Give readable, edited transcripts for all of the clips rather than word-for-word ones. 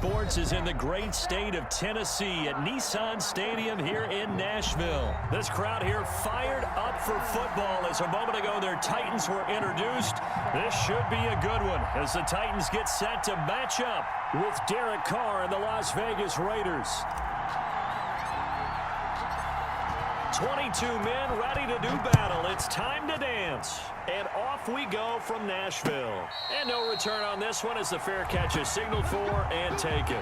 sports is in the great state of Tennessee at Nissan Stadium here in Nashville. This crowd here fired up for football as a moment ago their Titans were introduced. This should be a good one as the Titans get set to match up with Derek Carr and the Las Vegas Raiders. 22 men ready to do battle. It's time to dance. And off we go from Nashville. And no return on this one as the fair catch is signaled for and taken.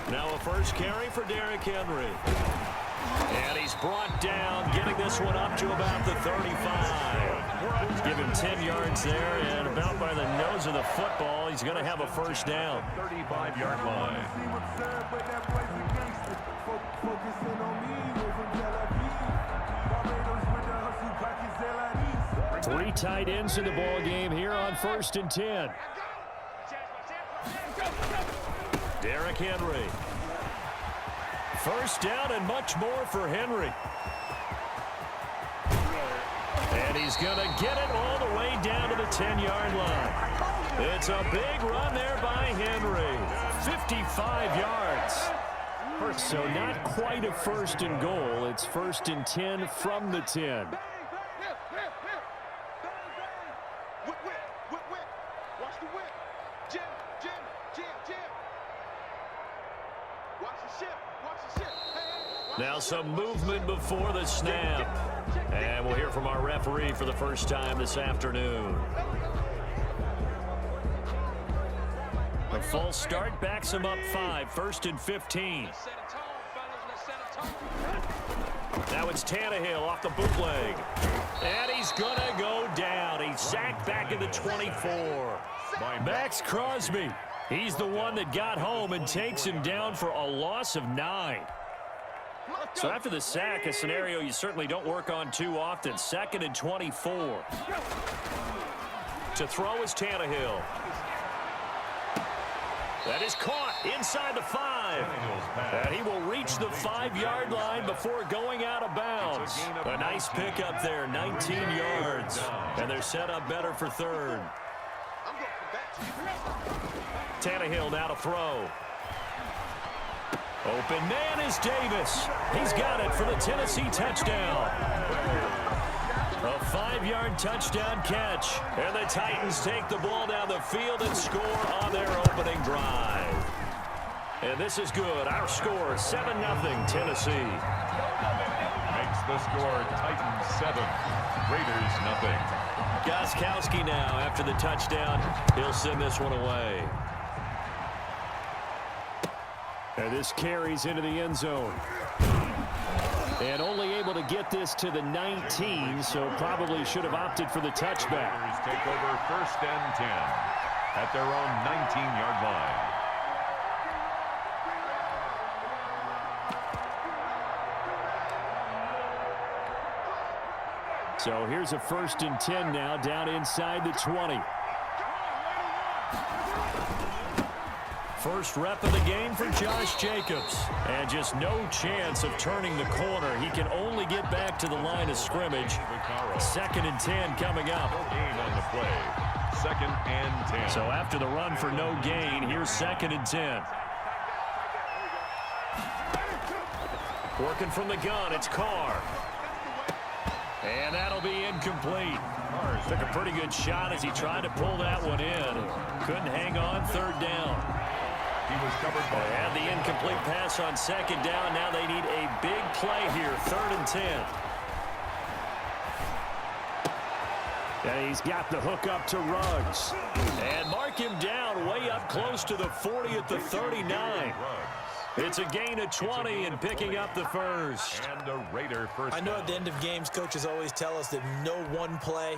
Now a first carry for Derrick Henry. And he's brought down, getting this one up to about the 35. Give him 10 yards there, and about by the nose of the football, he's going to have a first down. 35-yard line. 3 tight ends in the ball game here on 1st and 10. Derrick Henry. First down and much more for Henry. And he's going to get it all the way down to the 10-yard line. It's a big run there by Henry. 55 yards. So not quite a first and goal. It's 1st and 10 from the 10. Now some movement before the snap. And we'll hear from our referee for the first time this afternoon. A false start backs him up 5, 1st and 15. Now it's Tannehill off the bootleg. And he's going to go down. He's sacked back at the 24. Max Crosby. He's the one that got home and takes him down for a loss of 9. So after the sack, a scenario you certainly don't work on too often. 2nd and 24. To throw is Tannehill. That is caught inside the 5. And he will reach the 5-yard line before going out of bounds. A nice pickup there, 19 yards. And they're set up better for 3rd. Tannehill now to throw. Open man is Davis. He's got it for the Tennessee touchdown. A 5-yard touchdown catch. And the Titans take the ball down the field and score on their opening drive. And this is good. Our score, 7-0 Tennessee. Makes the score Titans 7, Raiders 0. Gostkowski now after the touchdown. He'll send this one away. And this carries into the end zone. And only able to get this to the 19, so probably should have opted for the touchback. Raiders take over 1st and 10 at their own 19-yard line. So here's a 1st and 10 now down inside the 20. First rep of the game for Josh Jacobs. And just no chance of turning the corner. He can only get back to the line of scrimmage. 2nd and 10 coming up. No gain on the play. 2nd and 10. So after the run for no gain, here's 2nd and 10. Working from the gun, it's Carr. And that'll be incomplete. Took a pretty good shot as he tried to pull that one in. Couldn't hang on, 3rd down. He was covered by and the incomplete pass on 2nd down. Now they need a big play here, 3rd and 10. And he's got the hook up to Ruggs. And mark him down way up close to the 40 at the 39. It's a gain of 20 and picking up the first. And a Raider first I know down. at the end of games, coaches always tell us that no one play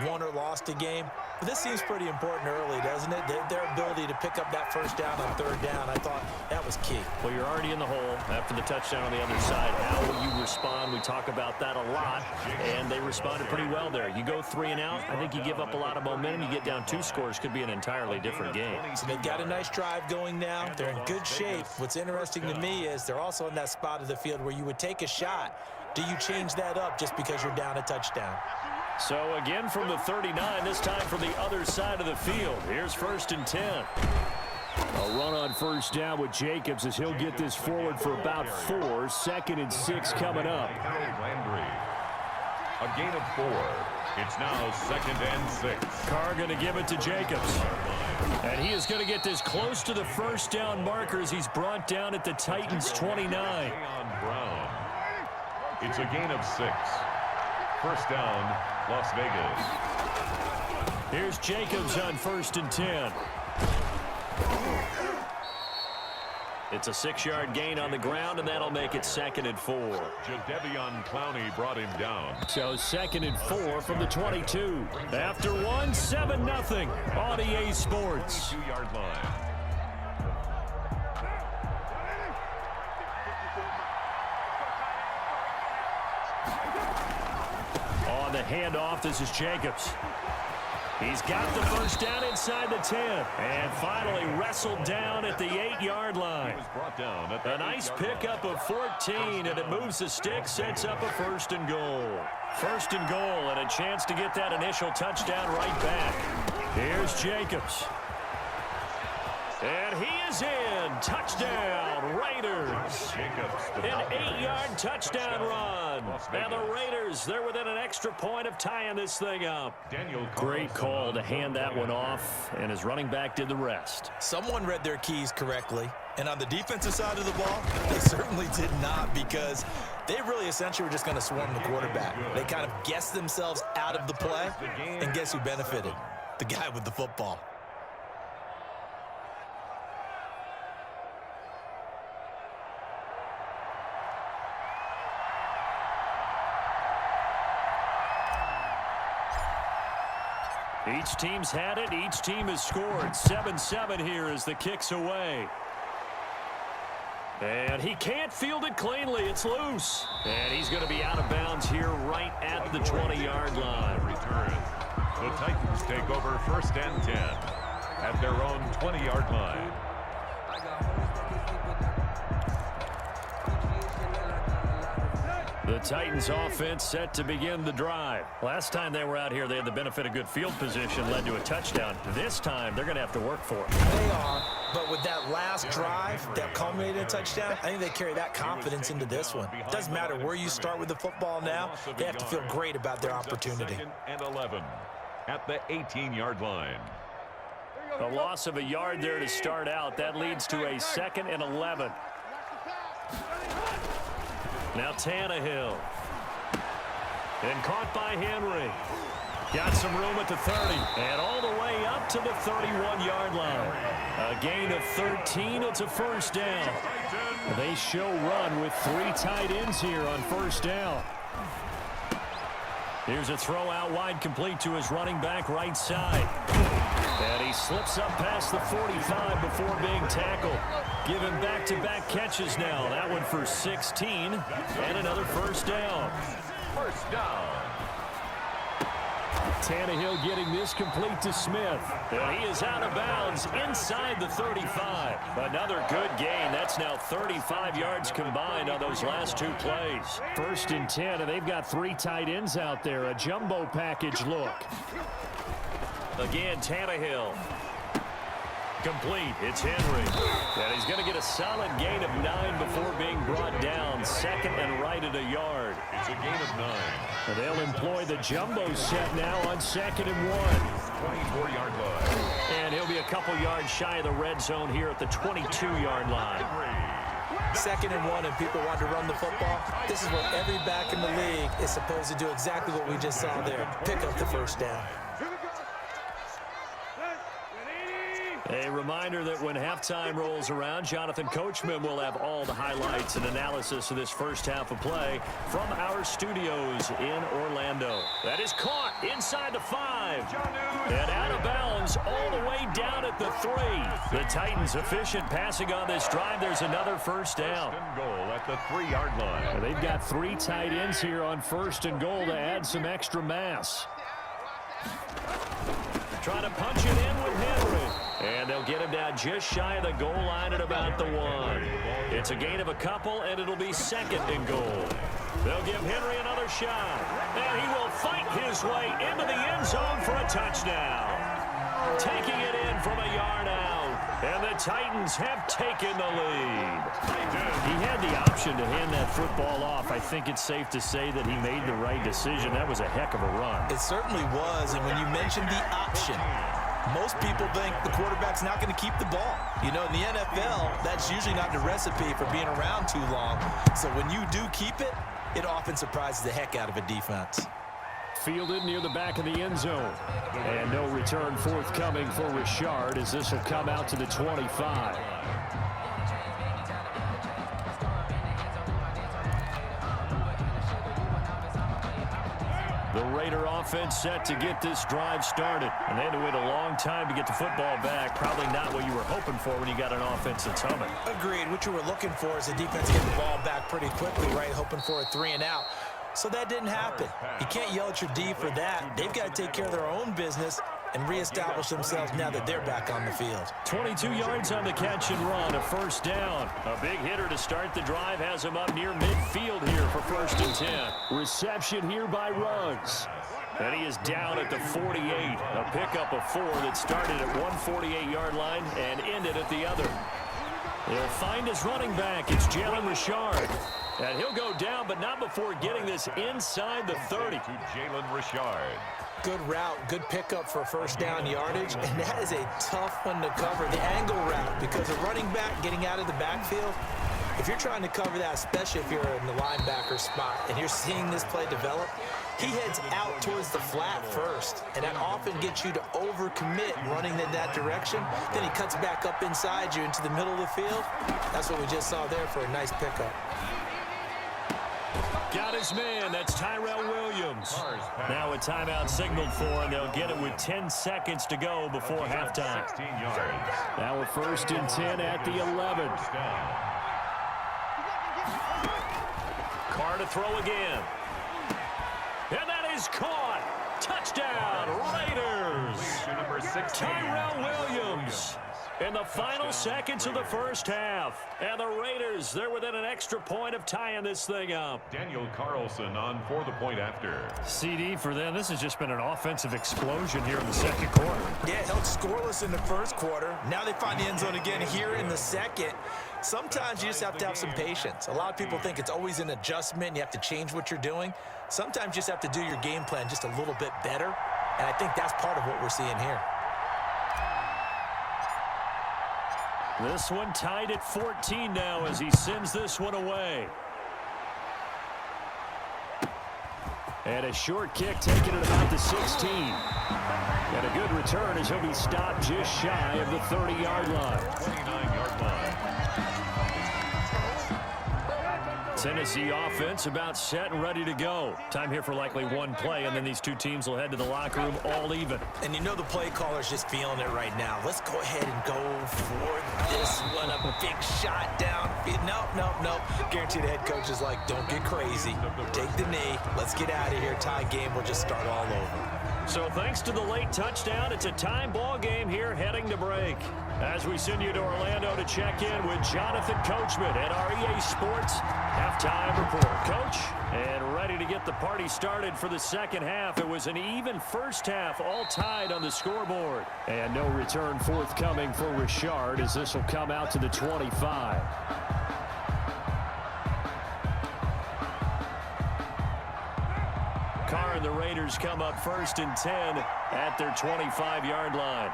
won or lost a game. But this seems pretty important early, doesn't it? Their ability to pick up that first down on third down, I thought that was key. Well, you're already in the hole after the touchdown on the other side. How will you respond? We talk about that a lot, and they responded pretty well there. You go 3 and out, I think you give up a lot of momentum. You get down 2 scores, could be an entirely different game. So they've got a nice drive going now. They're in good shape. What's interesting to me is they're also in that spot of the field where you would take a shot. Do you change that up just because you're down a touchdown? So again from the 39, this time from the other side of the field. Here's 1st and 10. A run on first down with Jacobs as he'll get this forward for about 4. 2nd and 6 coming up. Landry. A gain of 4. It's now 2nd and 6. Carr going to give it to Jacobs. And he is going to get this close to the first down marker as he's brought down at the Titans' 29. On Brown. It's a gain of 6. First down, Las Vegas. Here's Jacobs on 1st and 10. It's a 6-yard gain on the ground, and that'll make it 2nd and 4. Jadeveon Clowney brought him down. So 2nd and 4 from the 22. After 1, 7-0 on EA Sports. 2-yard line. On the handoff, this is Jacobs. He's got the first down inside the 10. And finally wrestled down at the 8-yard line. He was brought down at the A nice pickup of 14, and it moves the stick, sets up a 1st and goal. 1st and goal, and a chance to get that initial touchdown right back. Here's Jacobs. And he is in. Touchdown, Raiders. Jacobs. An 8-yard touchdown run. And the Raiders, they're within an extra point of tying this thing up. Daniel Great call to hand that one off, and his running back did the rest. Someone read their keys correctly. And on the defensive side of the ball, they certainly did not, because they really essentially were just going to swarm the quarterback. They kind of guessed themselves out of the play, and guess who benefited? The guy with the football. Each team's had it. Each team has scored. 7-7 here as the kick's away. And he can't field it cleanly. It's loose. And he's going to be out of bounds here right at the 20-yard line. Return. The Titans take over 1st and 10 at their own 20-yard line. The Titans offense set to begin the drive. Last time they were out here, they had the benefit of good field position, led to a touchdown. This time, they're going to have to work for it. They are, but with that last drive that culminated in a touchdown, I think they carry that confidence into this one. Doesn't matter where you start with the football now, they have to feel great about their opportunity. 2nd and 11 at the 18-yard line. A loss of a yard there to start out. That leads to a 2nd and 11. Now Tannehill. And caught by Henry. Got some room at the 30. And all the way up to the 31-yard line. A gain of 13. It's a first down. They show run with 3 tight ends here on first down. Here's a throw out wide, complete to his running back right side. And he slips up past the 45 before being tackled. Give him back-to-back catches now. That one for 16 and another first down. First down. Tannehill getting this complete to Smith. And he is out of bounds inside the 35. Another good gain. That's now 35 yards combined on those last 2 plays. 1st and 10, and they've got 3 tight ends out there. A jumbo package look. Again, Tannehill. Complete. It's Henry. And he's going to get a solid gain of 9 before being brought down. 2nd and right at a yard. It's a gain of 9. And they'll employ the jumbo set now on 2nd and 1. 24-yard line. And he'll be a couple yards shy of the red zone here at the 22-yard line. 2nd and 1, and people want to run the football. This is what every back in the league is supposed to do, exactly what we just saw there. Pick up the first down. A reminder that when halftime rolls around, Jonathan Coachman will have all the highlights and analysis of this first half of play from our studios in Orlando. That is caught inside the 5. And out of bounds all the way down at the 3. The Titans efficient passing on this drive. There's another first down. First and goal at the 3-yard line. They've got 3 tight ends here on first and goal to add some extra mass. Trying to punch it in with Henry. And they'll get him down just shy of the goal line at about the 1. It's a gain of a couple, and it'll be second and goal. They'll give Henry another shot. And he will fight his way into the end zone for a touchdown. Taking it in from a yard out. And the Titans have taken the lead. He had the option to hand that football off. I think it's safe to say that he made the right decision. That was a heck of a run. It certainly was, and when you mentioned the option, most people think the quarterback's not going to keep the ball. You know, in the NFL, that's usually not the recipe for being around too long. So when you do keep it, it often surprises the heck out of a defense. Fielded near the back of the end zone. And no return forthcoming for Richard as this will come out to the 25. The Raider offense set to get this drive started. And they had to wait a long time to get the football back. Probably not what you were hoping for when you got an offense that's humming. Agreed. What you were looking for is the defense get the ball back pretty quickly, right? Hoping for a 3 and out. So that didn't happen. You can't yell at your D for that. They've got to take care of their own business and reestablish themselves now that they're back on the field. 22 yards on the catch and run, a first down. A big hitter to start the drive has him up near midfield here for first and 10. Reception here by Ruggs. And he is down at the 48. A pickup of 4 that started at 148-yard line and ended at the other. He'll find his running back. It's Jalen Richard. And he'll go down, but not before getting this inside the 30. To Jalen Richard. Good route, good pickup for first down yardage, and that is a tough one to cover, the angle route, because a running back getting out of the backfield, if you're trying to cover that, especially if you're in the linebacker spot and you're seeing this play develop, he heads out towards the flat first, and that often gets you to overcommit running in that direction. Then he cuts back up inside you into the middle of the field. That's what we just saw there for a nice pickup. Got his man. That's Tyrell Williams. Now a timeout signaled for, and they'll get it with 10 seconds to go before halftime. 16 yards. Now a first and 10 at the 11. Carr to throw again. And that is caught. Touchdown, Raiders. Number 16. Tyrell Williams. In the final seconds of the first half. And the Raiders, they're within an extra point of tying this thing up. Daniel Carlson on for the point after. CD for them, this has just been an offensive explosion here in the second quarter. Yeah, held scoreless in the first quarter. Now they find the end zone again here in the second. Sometimes you just have to have some patience. A lot of people think it's always an adjustment. You have to change what you're doing. Sometimes you just have to do your game plan just a little bit better. And I think that's part of what we're seeing here. This one tied at 14 now as he sends this one away. And a short kick taken at about the 16. And a good return as he'll be stopped just shy of the 30-yard line. 29-yard line. Tennessee offense about set and ready to go. Time here for likely one play, and then these two teams will head to the locker room all even. And you know the play caller's just feeling it right now. Let's go ahead and go for this one. A big shot down. Nope. Guarantee the head coach is like, don't get crazy. Take the knee. Let's get out of here. Tie game. We'll just start all over. So thanks to the late touchdown, it's a time ball game here heading to break. As we send you to Orlando to check in with Jonathan Coachman at our EA Sports Halftime Report. Coach, and ready to get the party started for the second half. It was an even first half, all tied on the scoreboard. And no return forthcoming for Richard as this will come out to the 25. Carr and the Raiders come up first and 10 at their 25-yard line.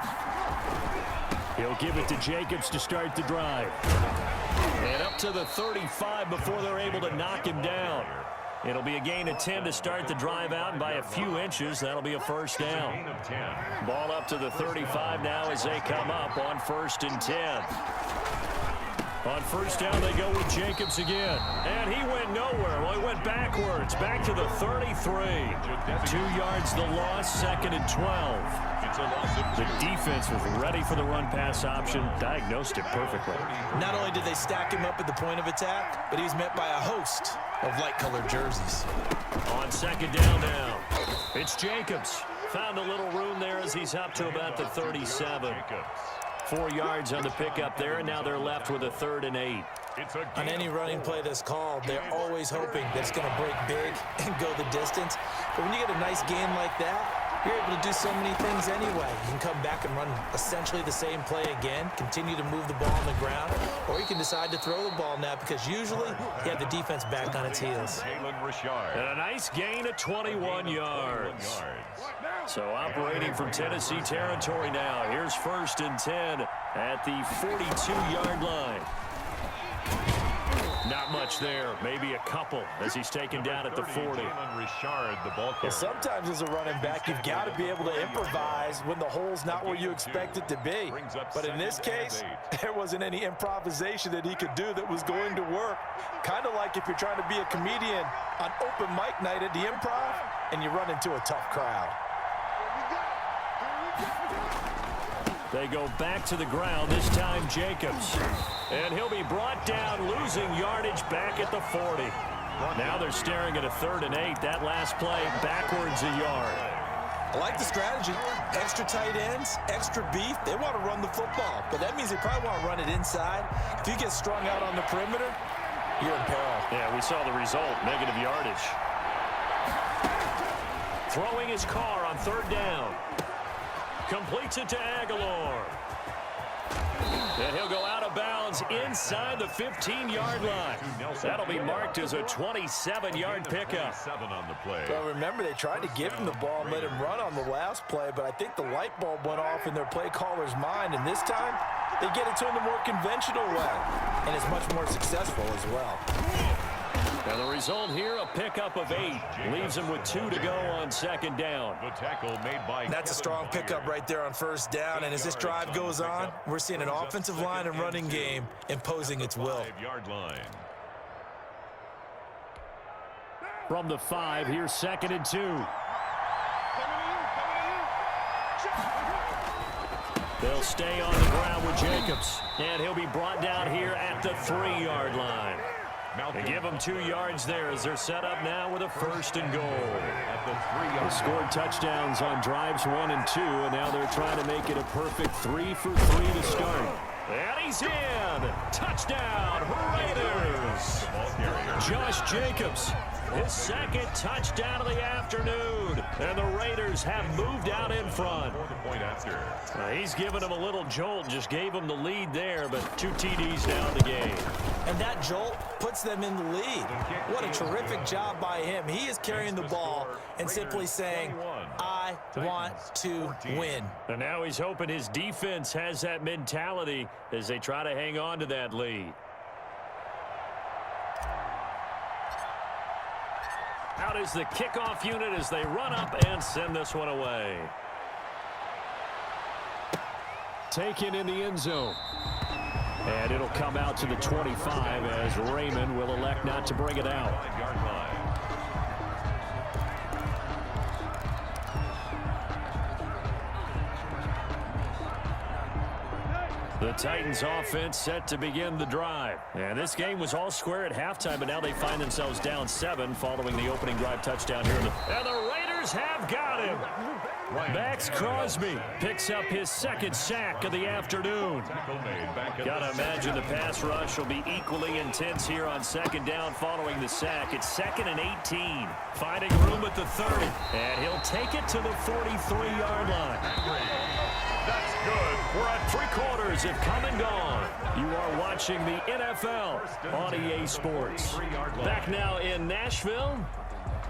He'll give it to Jacobs to start the drive. And up to the 35 before they're able to knock him down. It'll be a gain of 10 to start the drive out, and by a few inches, that'll be a first down. Gain of 10. Ball up to the 35 now as they come up on 1st and 10. On first down, they go with Jacobs again. And he went nowhere. Well, he went backwards. Back to the 33. 2 yards the loss, 2nd and 12. It's a loss of 2. The defense was ready for the run-pass option, diagnosed it perfectly. Not only did they stack him up at the point of attack, but he was met by a host of light-colored jerseys. On 2nd down now, it's Jacobs. Found a little room there as he's up to about the 37. 4 yards on the pickup there, and now they're left with a 3rd and 8. On any running play that's called, they're always hoping that it's going to break big and go the distance. But when you get a nice game like that, you're able to do so many things anyway. You can come back and run essentially the same play again, continue to move the ball on the ground, or you can decide to throw the ball now because usually you have the defense back on its heels. And a nice gain of 21 yards. So operating from Tennessee territory now. Here's 1st and 10 at the 42-yard line. Not much there, maybe a couple as he's taken down at the 40. Well, sometimes as a running back, you've got to be able to improvise when the hole's not where you expect it to be. But in this case, there wasn't any improvisation that he could do that was going to work. Kind of like if you're trying to be a comedian on open mic night at the Improv and you run into a tough crowd. They go back to the ground, this time Jacobs. And he'll be brought down, losing yardage back at the 40. Now they're staring at a 3rd and 8. That last play, backwards a yard. I like the strategy. Extra tight ends, extra beef. They want to run the football, but that means they probably want to run it inside. If you get strung out on the perimeter, you're in peril. Yeah, we saw the result, negative yardage. Throwing his car on 3rd down. Completes it to Aguilar. And he'll go out of bounds inside the 15-yard line. That'll be marked as a 27-yard pickup. Well, remember, they tried to give him the ball and let him run on the last play, but I think the light bulb went off in their play caller's mind, and this time they get it to him the more conventional way, and it's much more successful as well. Now the result here, a pickup of 8. Leaves him with 2 to go on 2nd down. The tackle made by That's a strong pickup right there on 1st down, and as this drive goes on, we're seeing an offensive line and running game imposing its will. 5-yard line. From the 5, here's 2nd and 2. They'll stay on the ground with Jacobs, and he'll be brought down here at the 3-yard line. They give them 2 yards there as they're set up now with a 1st and goal. They scored touchdowns on drives 1 and 2, and now they're trying to make it a perfect 3 for 3 to start. And he's in! Touchdown, Raiders! Josh Jacobs, his 2nd touchdown of the afternoon. And the Raiders have moved out in front. He's given them a little jolt, just gave them the lead there, but 2 TDs now in the game. And that jolt puts them in the lead. What a terrific job by him. He is carrying the ball and simply saying, I want to win. And now he's hoping his defense has that mentality as they try to hang on to that lead. Out is the kickoff unit as they run up and send this one away. Taken in the end zone. And it'll come out to the 25 as Raymond will elect not to bring it out. 5-yard line. The Titans offense set to begin the drive. And this game was all square at halftime, but now they find themselves down 7 following the opening drive touchdown here. And the Raiders have got him. Max Crosby picks up his 2nd sack of the afternoon. Got to imagine the pass rush will be equally intense here on 2nd down following the sack. It's 2nd and 18. Finding room at the 30. And he'll take it to the 43-yard line. That's good. We're at 3 quarters have come and gone. You are watching the NFL on EA Sports. Back now in Nashville.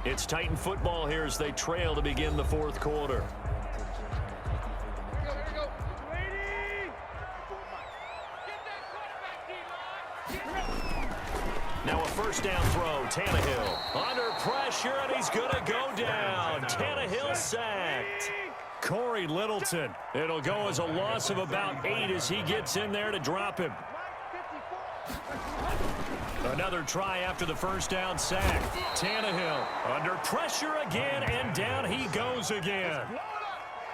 It's Titan football here as they trail to begin the 4th quarter. Now a first down throw, Tannehill. Under pressure, and he's going to go down. Tannehill sacked. Corey Littleton. It'll go as a loss of about 8 as he gets in there to drop him. Another try after the first down sack. Tannehill under pressure again, and down he goes again.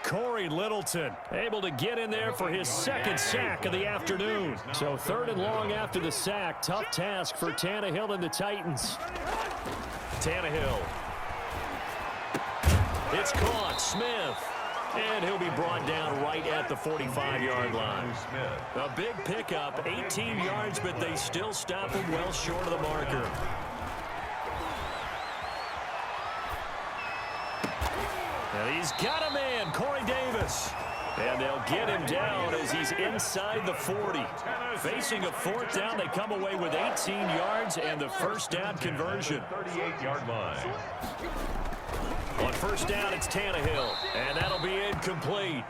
Corey Littleton able to get in there for his second sack of the afternoon. So 3rd and long after the sack. Tough task for Tannehill and the Titans. Tannehill. It's caught. Smith. And he'll be brought down right at the 45-yard line. A big pickup, 18 yards, but they still stop him well short of the marker. And he's got a man, Corey Davis. And they'll get him down as he's inside the 40. Facing a 4th down, they come away with 18 yards and the first down conversion. 38-yard line. On first down, it's Tannehill, and that'll be incomplete.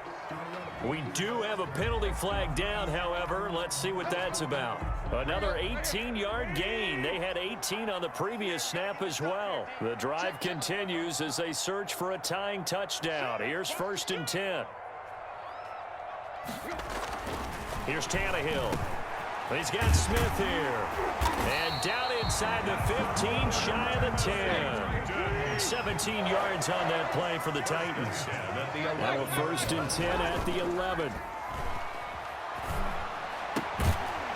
We do have a penalty flag down, however. Let's see what that's about. Another 18-yard gain. They had 18 on the previous snap as well. The drive continues as they search for a tying touchdown. Here's 1st and 10. Here's Tannehill. He's got Smith here. And down inside the 15, shy of the 10. 17 yards on that play for the Titans. Now a 1st and 10 at the 11.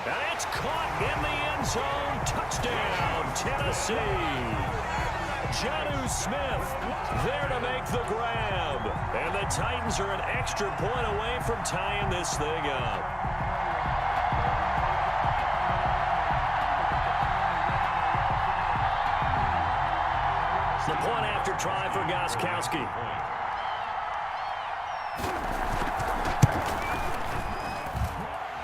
And it's caught in the end zone. Touchdown, Tennessee. Jonnu Smith there to make the grab. And the Titans are an extra point away from tying this thing up. The point after try for Gostkowski.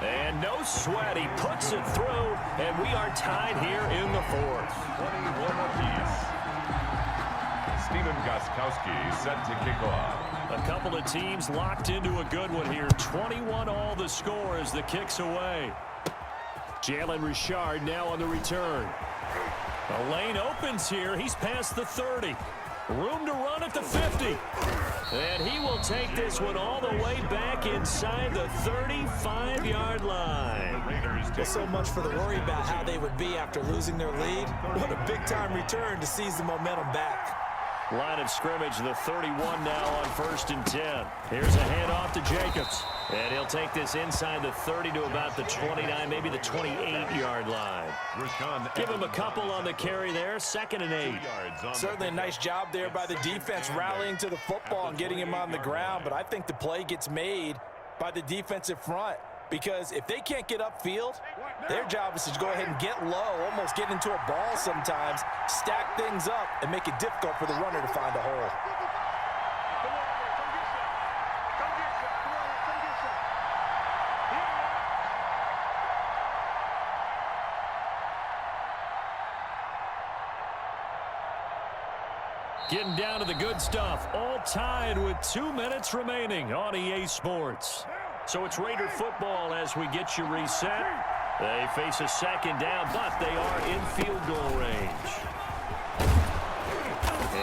And no sweat. He puts it through, and we are tied here in the 4th. 21 apiece. Stephen Gostkowski set to kick off. A couple of teams locked into a good one here. 21 all the score as the kick's away. Jalen Richard now on the return. The lane opens here. He's past the 30. Room to run at the 50. And he will take this one all the way back inside the 35-yard line. Well, so much for the worry about how they would be after losing their lead. What a big-time return to seize the momentum back. Line of scrimmage, the 31 now on 1st and 10. Here's a handoff to Jacobs. And he'll take this inside the 30 to about the 29, maybe the 28-yard line. Give him a couple on the carry there, 2nd and 8. Certainly a nice job there by the defense rallying to the football and getting him on the ground, but I think the play gets made by the defensive front because if they can't get upfield, their job is to go ahead and get low, almost get into a ball sometimes, stack things up, and make it difficult for the runner to find a hole. Getting down to the good stuff. All tied with 2 minutes remaining on EA Sports. So it's Raider football as we get you reset. They face a 2nd down, but they are in field goal range.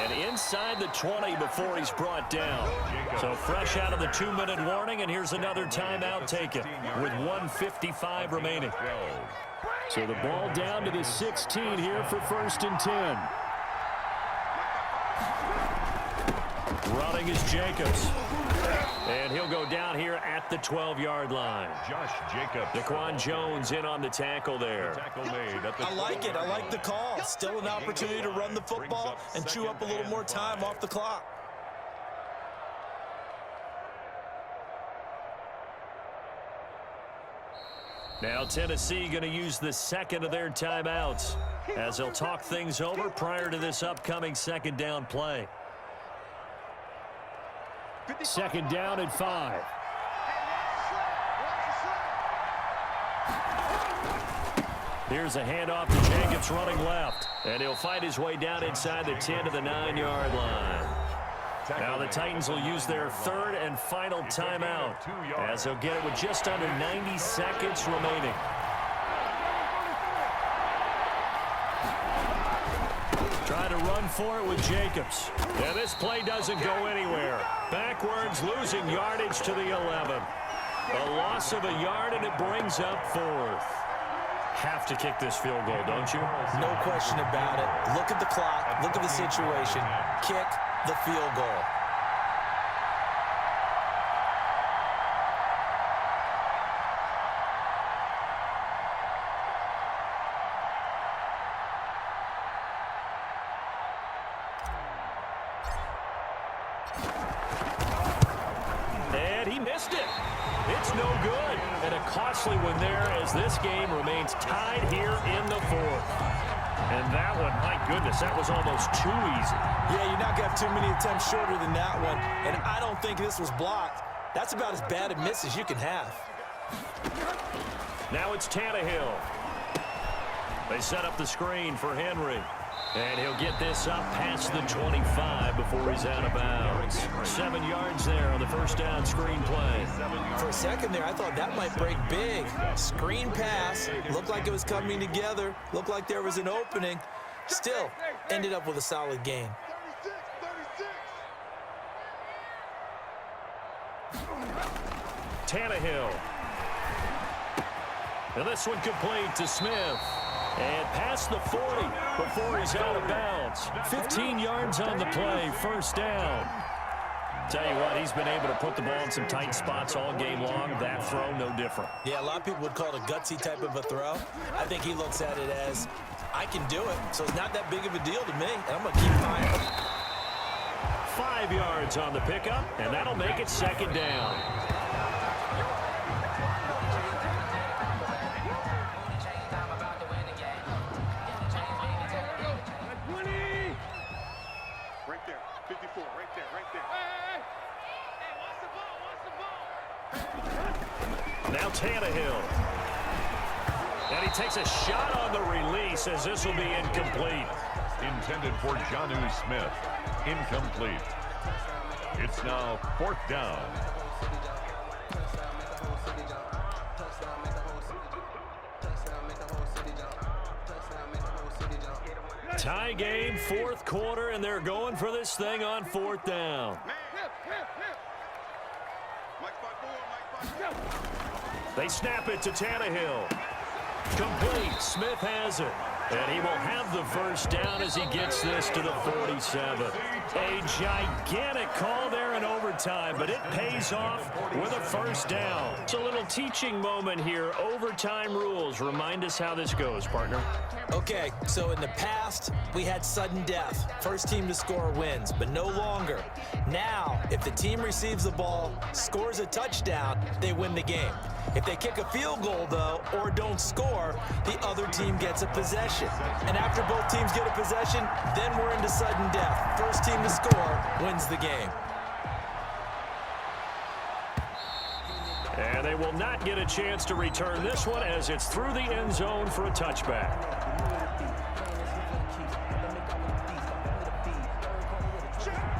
And inside the 20 before he's brought down. So fresh out of the 2-minute warning, and here's another timeout taken with 1:55 remaining. So the ball down to the 16 here for 1st and 10. Running is Jacobs. And he'll go down here at the 12-yard line. Josh Jacobs. Daquan Jones in on the tackle there. I like it. I like the call. Still an opportunity to run the football and chew up a little more time off the clock. Now Tennessee going to use the 2nd of their timeouts as they'll talk things over prior to this upcoming 2nd down play. 2nd down and 5. Here's a handoff to Jacobs running left. And he'll fight his way down inside the 10 to the 9-yard line. Now the Titans will use their 3rd and final timeout as they'll get it with just under 90 seconds remaining. for it with Jacobs. And this play doesn't go anywhere. Backwards, losing yardage to the 11. A loss of a yard, and it brings up 4th. Have to kick this field goal, don't you? No question about it. Look at the clock. Look at the situation. Kick the field goal. And he missed it. It's no good. And a costly one there as this game remains tied here in the 4th. And that one, my goodness, that was almost too easy. Yeah, you're not going to have too many attempts shorter than that one. And I don't think this was blocked. That's about as bad a miss as you can have. Now it's Tannehill. They set up the screen for Henry. And he'll get this up past the 25 before he's out of bounds. 7 yards there on the first down screen play. For a second there, I thought that might break big. Screen pass. Looked like it was coming together. Looked like there was an opening. Still, ended up with a solid gain. Tannehill. And this one complete to Smith. And past the 40 before he's out of bounds. 15 yards on the play, first down. Tell you what, he's been able to put the ball in some tight spots all game long. That throw, no different. Yeah, a lot of people would call it a gutsy type of a throw. I think he looks at it as, I can do it, so it's not that big of a deal to me, and I'm going to keep firing. 5 yards on the pickup, and that'll make it second down. Now Tannehill. And he takes a shot on the release as this will be incomplete. Intended for Jonnu Smith. Incomplete. It's now 4th down. Tie game, 4th quarter, and they're going for this thing on 4th down. They snap it to Tannehill. Complete. Smith has it. And he will have the first down as he gets this to the 47. A gigantic call there in overtime, but it pays off with a first down. It's a little teaching moment here. Overtime rules. Remind us how this goes, partner. Okay, so in the past, we had sudden death. First team to score wins, but no longer. Now, if the team receives the ball, scores a touchdown, they win the game. If they kick a field goal, though, or don't score, the other team gets a possession. And after both teams get a possession, then we're into sudden death. First team to score wins the game. And they will not get a chance to return this one as it's through the end zone for a touchback.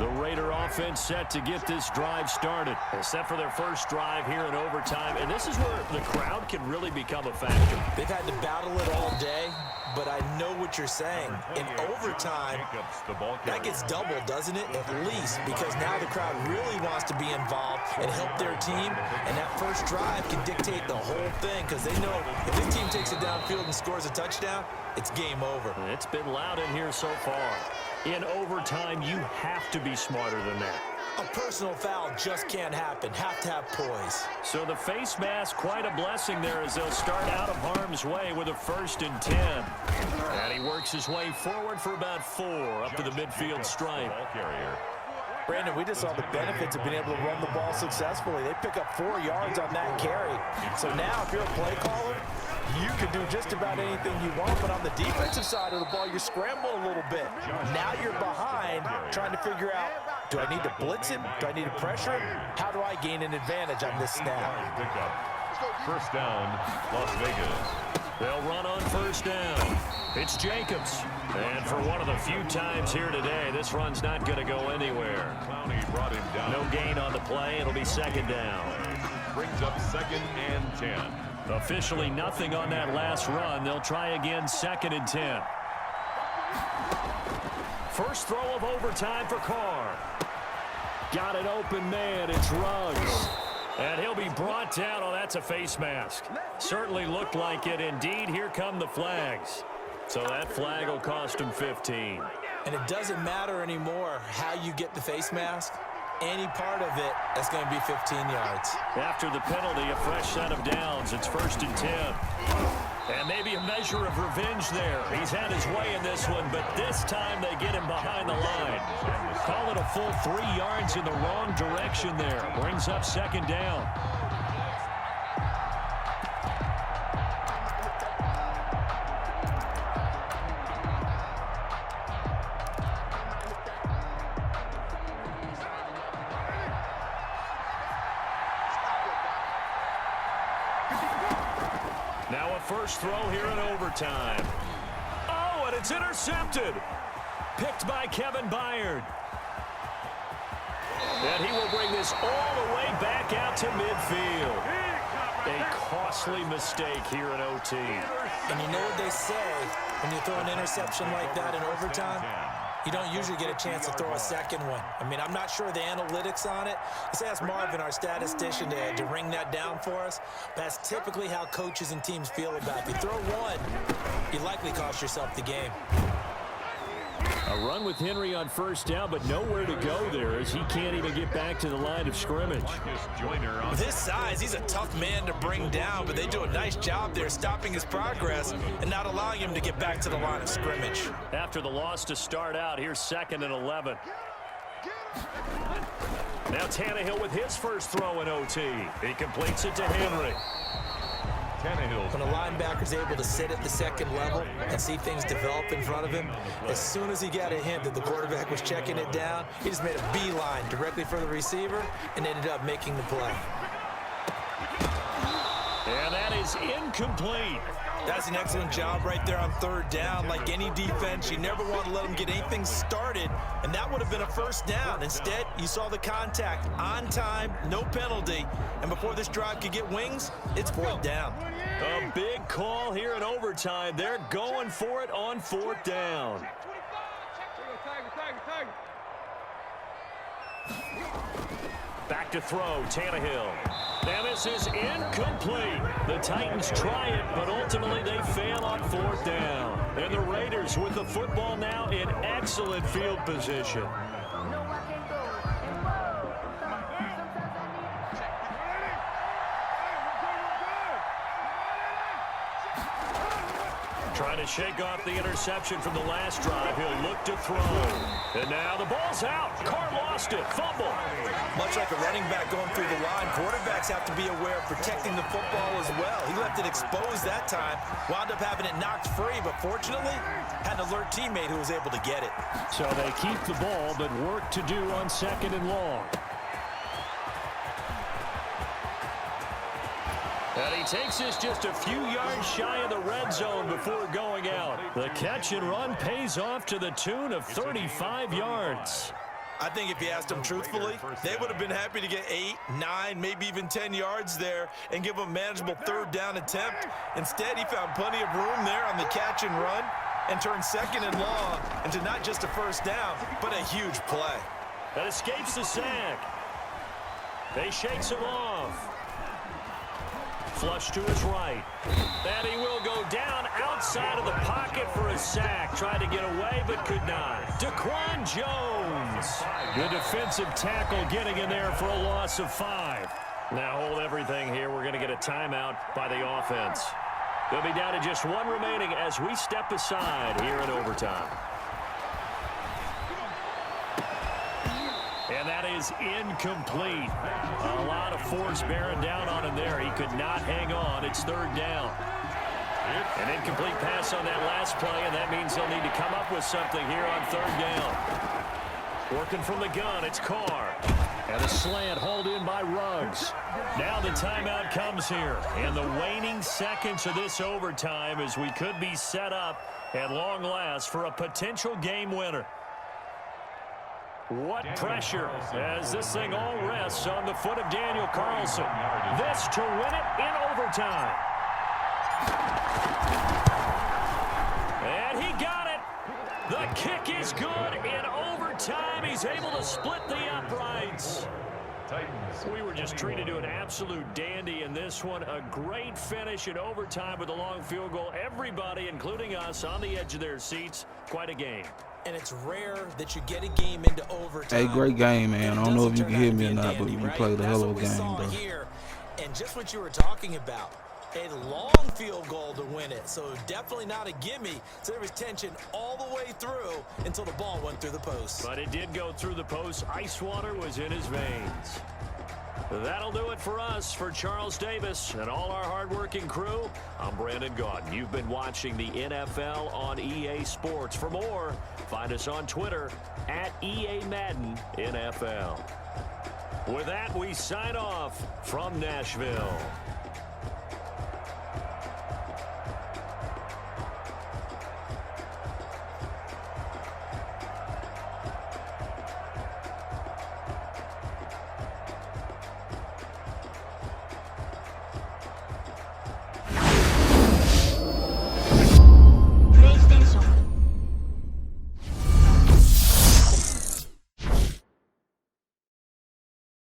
The Raider offense set to get this drive started. Set for their first drive here in overtime. And this is where the crowd can really become a factor. They've had to battle it all day, but I know what you're saying. In overtime, that gets doubled, doesn't it? At least, because now the crowd really wants to be involved and help their team. And that first drive can dictate the whole thing because they know if this team takes it downfield and scores a touchdown, it's game over. It's been loud in here so far. In overtime, you have to be smarter than that. A personal foul just can't happen. Have to have poise. So the face mask, quite a blessing there as they'll start out of harm's way with a 1st and 10. And he works his way forward for about 4 up to the midfield stripe. Brandon, we just saw the benefits of being able to run the ball successfully. They pick up 4 yards on that carry. So now if you're a play caller, you can do just about anything you want, but on the defensive side of the ball, you scramble a little bit. Now you're behind trying to figure out, do I need to blitz him? Do I need to pressure him? How do I gain an advantage on this snap? First down, Las Vegas. They'll run on first down. It's Jacobs. And for one of the few times here today, this run's not going to go anywhere. Clowney brought him down. No gain on the play. It'll be second down. Brings up 2nd and 10. Officially nothing on that last run. They'll try again 2nd and 10. First throw of overtime for Carr. Got an open man. It's Ruggs. And he'll be brought down. Oh, that's a face mask. Certainly looked like it. Indeed, here come the flags. So that flag will cost him 15. And it doesn't matter anymore how you get the face mask. Any part of it, that's going to be 15 yards. After the penalty, a fresh set of downs. It's 1st and 10. And maybe a measure of revenge there. He's had his way in this one, but this time they get him behind the line. Call it a full 3 yards in the wrong direction there. Brings up 2nd down. Now a first throw here in overtime. Oh, and it's intercepted. Picked by Kevin Byard. And he will bring this all the way back out to midfield. A costly mistake here in OT. And you know what they say, when you throw an interception like that in overtime, you don't usually get a chance to throw a second one. I mean, I'm not sure the analytics on it. Let's ask Marvin, our statistician, to ring that down for us. That's typically how coaches and teams feel about it. If you throw one, you likely cost yourself the game. A run with Henry on first down, but nowhere to go there as he can't even get back to the line of scrimmage. With his size, he's a tough man to bring down, but they do a nice job there stopping his progress and not allowing him to get back to the line of scrimmage. After the loss to start out, here's 2nd and 11. Now Tannehill with his first throw in OT. He completes it to Henry. When a linebacker's able to sit at the second level and see things develop in front of him, as soon as he got a hint that the quarterback was checking it down, he just made a beeline directly for the receiver and ended up making the play. And that is incomplete. That's an excellent job right there on 3rd down. Like any defense, you never want to let them get anything started, and that would have been a first down. Instead, you saw the contact on time, no penalty, and before this drive could get wings, it's 4th down. A big call here in overtime. They're going for it on 4th down. Back to throw, Tannehill. Now this is incomplete. The Titans try it, but ultimately they fail on 4th down. And the Raiders with the football now in excellent field position. Trying to shake off the interception from the last drive. He'll look to throw. And now the ball's out. Carr lost it. Fumble. Much like a running back going through the line, quarterbacks have to be aware of protecting the football as well. He left it exposed that time, wound up having it knocked free, but fortunately, had an alert teammate who was able to get it. So they keep the ball, but work to do on 2nd and long. And he takes this just a few yards shy of the red zone before going out. The catch and run pays off to the tune of 35 yards. I think if you asked them truthfully, they would have been happy to get 8, 9, maybe even 10 yards there and give them a manageable 3rd down attempt. Instead, he found plenty of room there on the catch and run and turned 2nd and long into not just a first down, but a huge play. That escapes the sack. They shakes him off. Flush to his right. And he will go down outside of the pocket for a sack. Tried to get away, but could not. Daquan Jones, the defensive tackle, getting in there for a loss of 5. Now hold everything here. We're going to get a timeout by the offense. They'll be down to just 1 remaining as we step aside here in overtime. And that is incomplete. A lot of force bearing down on him there. He could not hang on. It's 3rd down. An incomplete pass on that last play, and that means they'll need to come up with something here on 3rd down. Working from the gun, it's Carr. And a slant hauled in by Ruggs. Now the timeout comes here. And the waning seconds of this overtime as we could be set up at long last for a potential game winner. What pressure as this thing all rests on the foot of Daniel Carlson. This to win it in overtime. And he got it. The kick is good in overtime. He's able to split the uprights. We were just treated to an absolute dandy in this one. A great finish in overtime with a long field goal. Everybody, including us, on the edge of their seats. Quite a game. And it's rare that you get a game into overtime. Hey, great game, man. I don't know if you can hear me or not, but you played a hell of a game, though. And just what you were talking about, a long field goal to win it. So definitely not a gimme. So there was tension all the way through until the ball went through the post. But it did go through the post. Ice water was in his veins. That'll do it for us. For Charles Davis and all our hardworking crew, I'm Brandon Gaudin. You've been watching the NFL on EA Sports. For more, find us on Twitter at EA Madden NFL. With that, we sign off from Nashville.